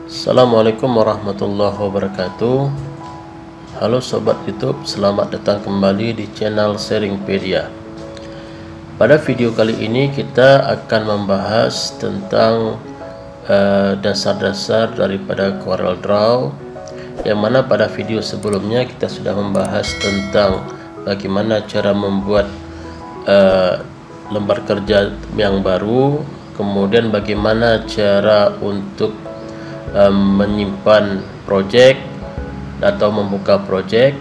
Assalamualaikum warahmatullahi wabarakatuh. Halo sobat YouTube, selamat datang kembali di channel Sharingpedia. Pada video kali ini kita akan membahas tentang dasar-dasar daripada CorelDRAW, yang mana pada video sebelumnya kita sudah membahas tentang bagaimana cara membuat lembar kerja yang baru, kemudian bagaimana cara untuk menyimpan project atau membuka project.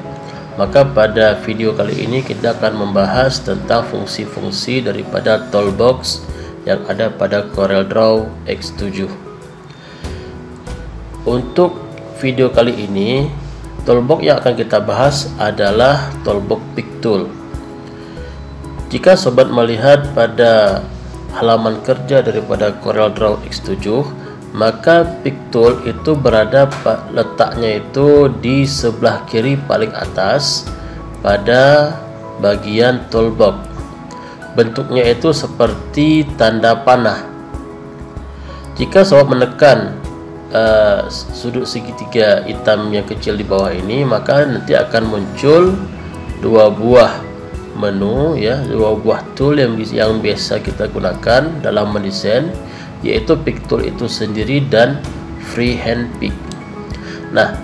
Maka pada video kali ini kita akan membahas tentang fungsi-fungsi daripada toolbox yang ada pada CorelDRAW X7. Untuk video kali ini, toolbox yang akan kita bahas adalah toolbox Pick Tool. Jika sobat melihat pada halaman kerja daripada CorelDRAW X7, maka Pick Tool itu berada letaknya itu di sebelah kiri paling atas pada bagian toolbox. Bentuknya itu seperti tanda panah. Jika sobat menekan sudut segitiga hitam yang kecil di bawah ini, maka nanti akan muncul dua buah menu, ya, dua buah tool yang biasa kita gunakan dalam mendesain, yaitu Pick Tool itu sendiri dan Freehand Pick. Nah,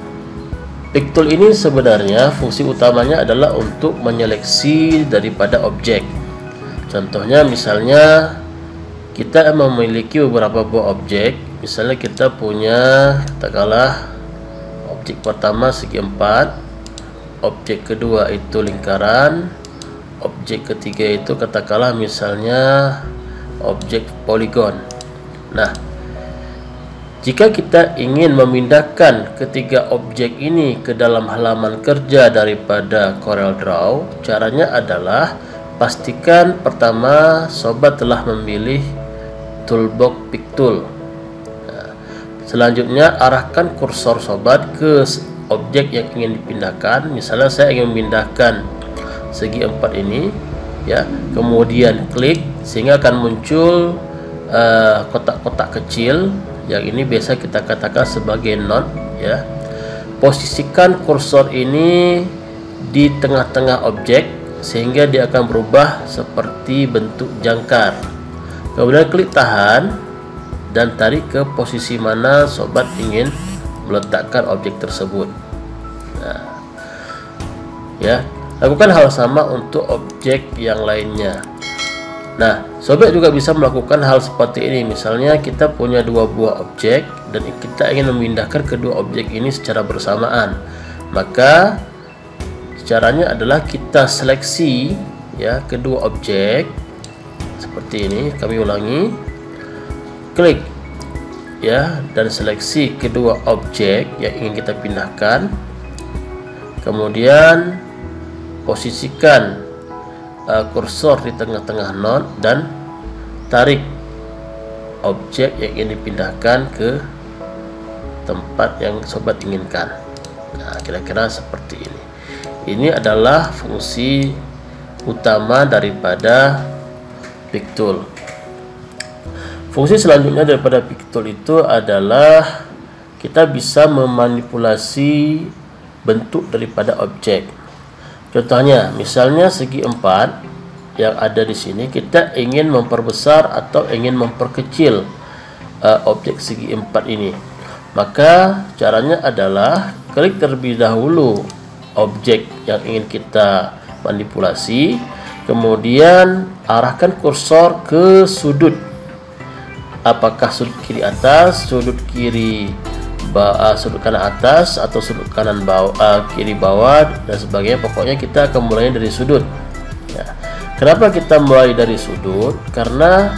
Pick Tool ini sebenarnya fungsi utamanya adalah untuk menyeleksi daripada objek. Contohnya, misalnya kita memiliki beberapa buah objek. Misalnya kita punya, katakanlah, objek pertama segi 4, objek kedua itu lingkaran, objek ketiga itu katakanlah misalnya objek poligon. Nah, jika kita ingin memindahkan ketiga objek ini ke dalam halaman kerja daripada CorelDRAW, caranya adalah pastikan pertama sobat telah memilih toolbox Pick Tool. Nah, selanjutnya arahkan kursor sobat ke objek yang ingin dipindahkan. Misalnya saya ingin memindahkan segi 4 ini, ya, kemudian klik sehingga akan muncul kotak-kotak kecil yang ini biasa kita katakan sebagai knot, ya. Posisikan kursor ini di tengah-tengah objek sehingga dia akan berubah seperti bentuk jangkar. Kemudian klik tahan dan tarik ke posisi mana sobat ingin meletakkan objek tersebut. Nah, ya, lakukan hal sama untuk objek yang lainnya. Nah, sobat juga bisa melakukan hal seperti ini. Misalnya kita punya dua buah objek dan kita ingin memindahkan kedua objek ini secara bersamaan. Maka caranya adalah kita seleksi, ya, kedua objek seperti ini. Kami ulangi, klik, ya, dan seleksi kedua objek yang ingin kita pindahkan. Kemudian posisikan kursor di tengah-tengah knot dan tarik objek yang ingin dipindahkan ke tempat yang sobat inginkan. Nah, kira-kira seperti ini. Ini adalah fungsi utama daripada Pick Tool. Fungsi selanjutnya daripada Pick Tool itu adalah kita bisa memanipulasi bentuk daripada objek. Contohnya, misalnya segi 4 yang ada di sini, kita ingin memperbesar atau ingin memperkecil objek segi 4 ini. Maka caranya adalah klik terlebih dahulu objek yang ingin kita manipulasi, kemudian arahkan kursor ke sudut. Apakah sudut kiri atas, sudut kiri sudut kanan atas, atau sudut kanan bawah, kiri bawah, dan sebagainya. Pokoknya kita akan mulai dari sudut, ya. Kenapa kita mulai dari sudut? Karena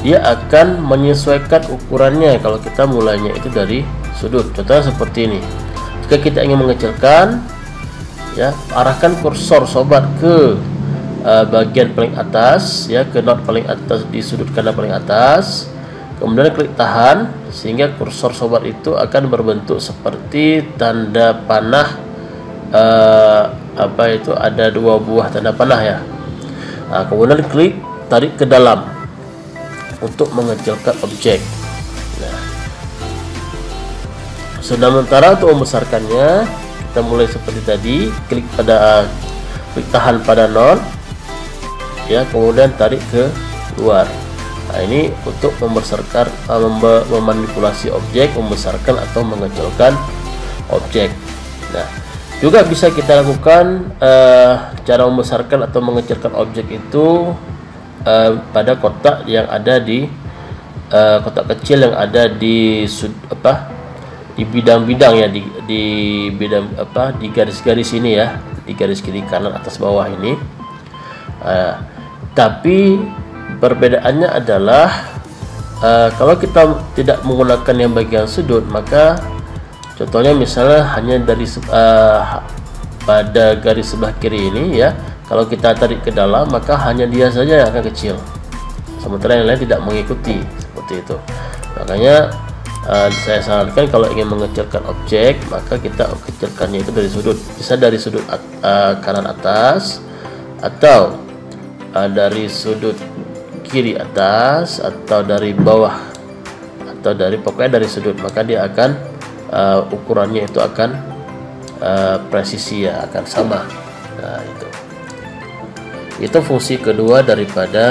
dia akan menyesuaikan ukurannya kalau kita mulainya itu dari sudut. Contohnya seperti ini. Jika kita ingin mengecilkan, ya, arahkan kursor sobat ke bagian paling atas, ya, ke knot paling atas di sudut kanan paling atas. Kemudian klik tahan sehingga kursor sobat itu akan berbentuk seperti tanda panah. Apa itu, ada dua buah tanda panah, ya. Nah, kemudian klik tarik ke dalam untuk mengecilkan objek. Nah, Sementara untuk membesarkannya, kita mulai seperti tadi, klik tahan pada node, ya, kemudian tarik ke luar. Nah, ini untuk membesarkan, memanipulasi objek, membesarkan atau mengecilkan objek. Nah, juga bisa kita lakukan cara membesarkan atau mengecilkan objek itu pada kotak yang ada di kotak kecil yang ada di di bidang-bidang, ya, di bidang di garis-garis ini, ya, di garis kiri kanan atas bawah ini. Tapi perbedaannya adalah kalau kita tidak menggunakan yang bagian sudut, maka contohnya misalnya hanya dari pada garis sebelah kiri ini, ya, kalau kita tarik ke dalam maka hanya dia saja yang akan kecil, sementara yang lain tidak mengikuti, seperti itu. Makanya saya sarankan kalau ingin mengecilkan objek, maka kita kecilkannya itu dari sudut, bisa dari sudut kanan atas, atau dari sudut kiri atas, atau dari bawah, atau pokoknya dari sudut, maka dia akan ukurannya itu akan presisi, ya, akan sama. Nah, itu fungsi kedua daripada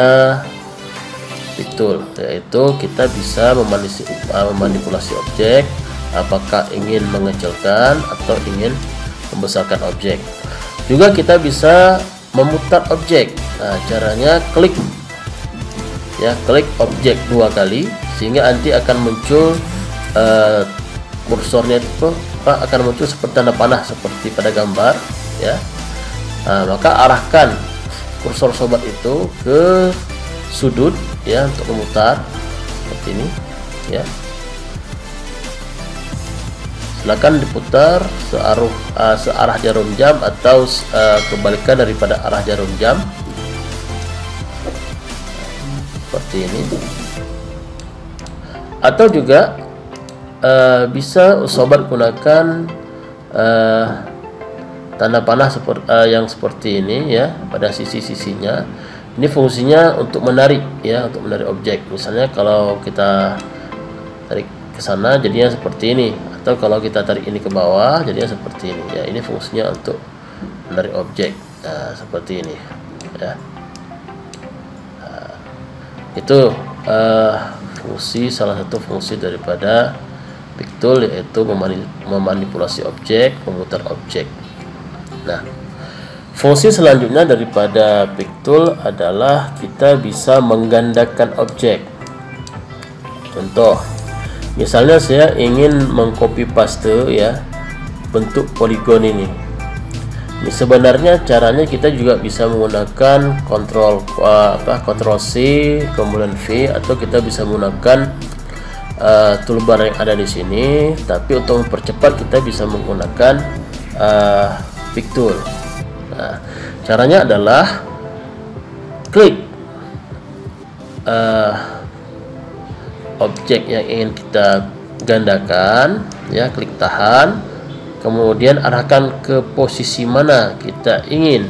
pick tool, yaitu kita bisa memanipulasi objek, apakah ingin mengecilkan atau ingin membesarkan objek. Juga kita bisa memutar objek. Nah, caranya klik objek 2 kali, sehingga nanti akan muncul kursornya itu akan muncul seperti tanda panah seperti pada gambar, ya. Nah, maka arahkan kursor sobat itu ke sudut, ya, untuk memutar seperti ini, ya. Silakan diputar searah jarum jam atau kebalikan daripada arah jarum jam, seperti ini. Atau juga bisa sobat gunakan tanda panah yang seperti ini, ya, pada sisi-sisinya. Ini fungsinya untuk menarik, ya, untuk menarik objek. Misalnya kalau kita tarik ke sana jadinya seperti ini, atau kalau kita tarik ini ke bawah jadinya seperti ini, ya. Ini fungsinya untuk menarik objek, seperti ini, ya. Itu salah satu fungsi daripada pick tool, yaitu memanipulasi objek, memutar objek. Nah, fungsi selanjutnya daripada pick tool adalah kita bisa menggandakan objek. Contoh, misalnya saya ingin mengcopy paste, ya, bentuk poligon ini. Sebenarnya caranya kita juga bisa menggunakan Ctrl C kemudian V, atau kita bisa menggunakan toolbar yang ada di sini. Tapi untuk mempercepat kita bisa menggunakan pick tool. Nah, caranya adalah klik objek yang ingin kita gandakan, ya, klik tahan, kemudian arahkan ke posisi mana kita ingin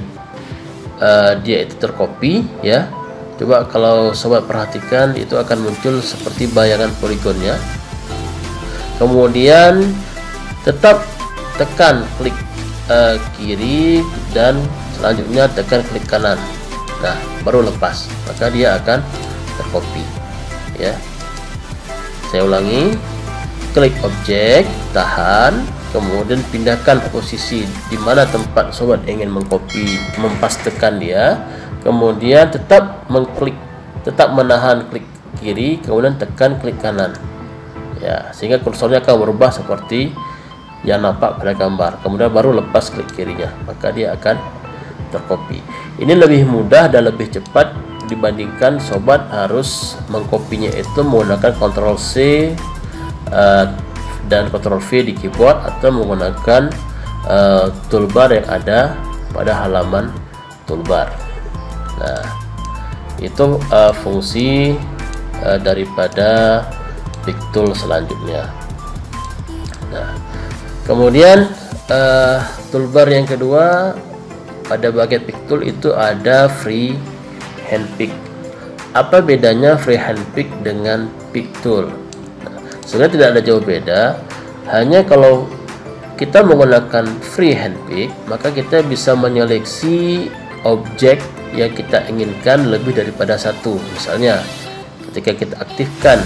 dia itu tercopy, ya. Coba kalau sobat perhatikan, itu akan muncul seperti bayangan poligonnya. Kemudian tetap tekan klik kiri dan selanjutnya tekan klik kanan. Nah, baru lepas, maka dia akan tercopy, ya. Saya ulangi, klik objek, tahan, kemudian pindahkan posisi di mana tempat sobat ingin mengcopy, mempastekan dia. Kemudian tetap menahan klik kiri, kemudian tekan klik kanan, ya, sehingga kursornya akan berubah seperti yang nampak pada gambar. Kemudian baru lepas klik kirinya, maka dia akan tercopy. Ini lebih mudah dan lebih cepat dibandingkan sobat harus mengkopinya itu menggunakan Ctrl C dan Ctrl V di keyboard, atau menggunakan toolbar yang ada pada halaman toolbar. Nah, itu fungsi daripada pick tool selanjutnya. Nah, kemudian toolbar yang kedua pada bagian pick tool itu ada free hand pick. Apa bedanya free hand pick dengan pick tool? Nah, sebenarnya tidak ada jauh beda. Hanya kalau kita menggunakan freehand pick, maka kita bisa menyeleksi objek yang kita inginkan lebih daripada satu. Misalnya ketika kita aktifkan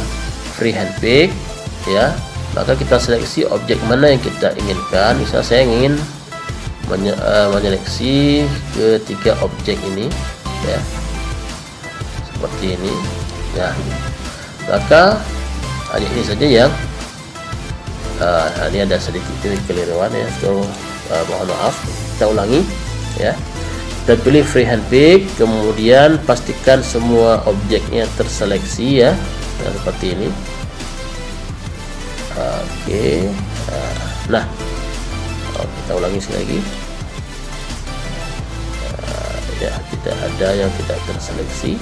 freehand pick, ya, maka kita seleksi objek mana yang kita inginkan. Misalnya saya ingin menyeleksi ketiga objek ini, ya, seperti ini, ya. Maka hanya ini saja yang ini ada sedikit kekeliruan, ya, so mohon maaf. Kita ulangi, ya. Kita pilih freehand pick, kemudian pastikan semua objeknya terseleksi, ya, seperti ini. Oke, nah, kita ulangi sekali lagi. Ya, tidak ada yang tidak terseleksi.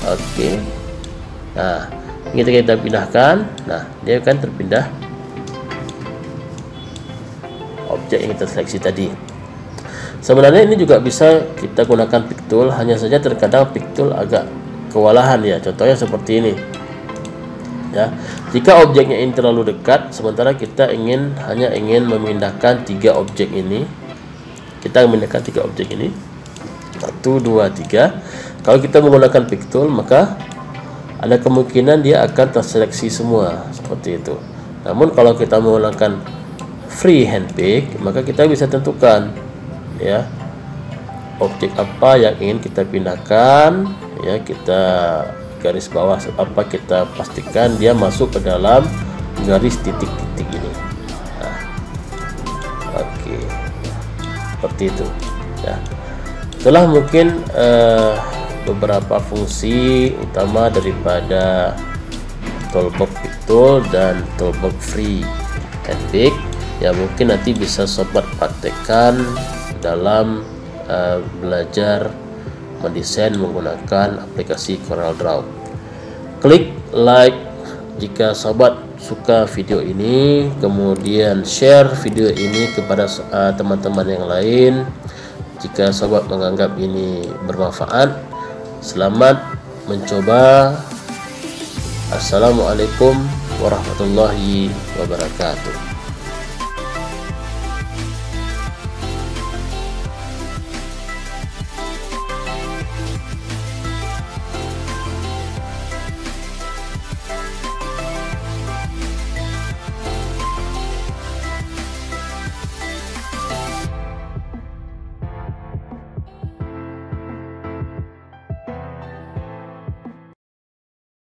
Oke, nah, kita pindahkan. Nah, dia akan terpindah objek yang kita seleksi tadi. Sebenarnya ini juga bisa kita gunakan pick tool, hanya saja terkadang pick tool agak kewalahan, ya. Contohnya seperti ini. Ya, jika objeknya ini terlalu dekat, sementara kita hanya ingin memindahkan 3 objek ini, kita memindahkan 3 objek ini, 1, 2, 3. Kalau kita menggunakan pick tool, maka ada kemungkinan dia akan terseleksi semua, seperti itu. Namun kalau kita menggunakan freehand pick, maka kita bisa tentukan, ya, objek apa yang ingin kita pindahkan, ya, kita garis bawah apa, kita pastikan dia masuk ke dalam garis titik-titik ini. Nah, oke, seperti itu, ya. Itulah mungkin beberapa fungsi utama daripada toolbox pick tool dan toolbox freehand pick, ya. Mungkin nanti bisa sobat praktekkan dalam belajar mendesain menggunakan aplikasi CorelDRAW. Klik like jika sobat suka video ini, kemudian share video ini kepada teman-teman yang lain jika sobat menganggap ini bermanfaat. Selamat mencoba. Assalamualaikum warahmatullahi wabarakatuh.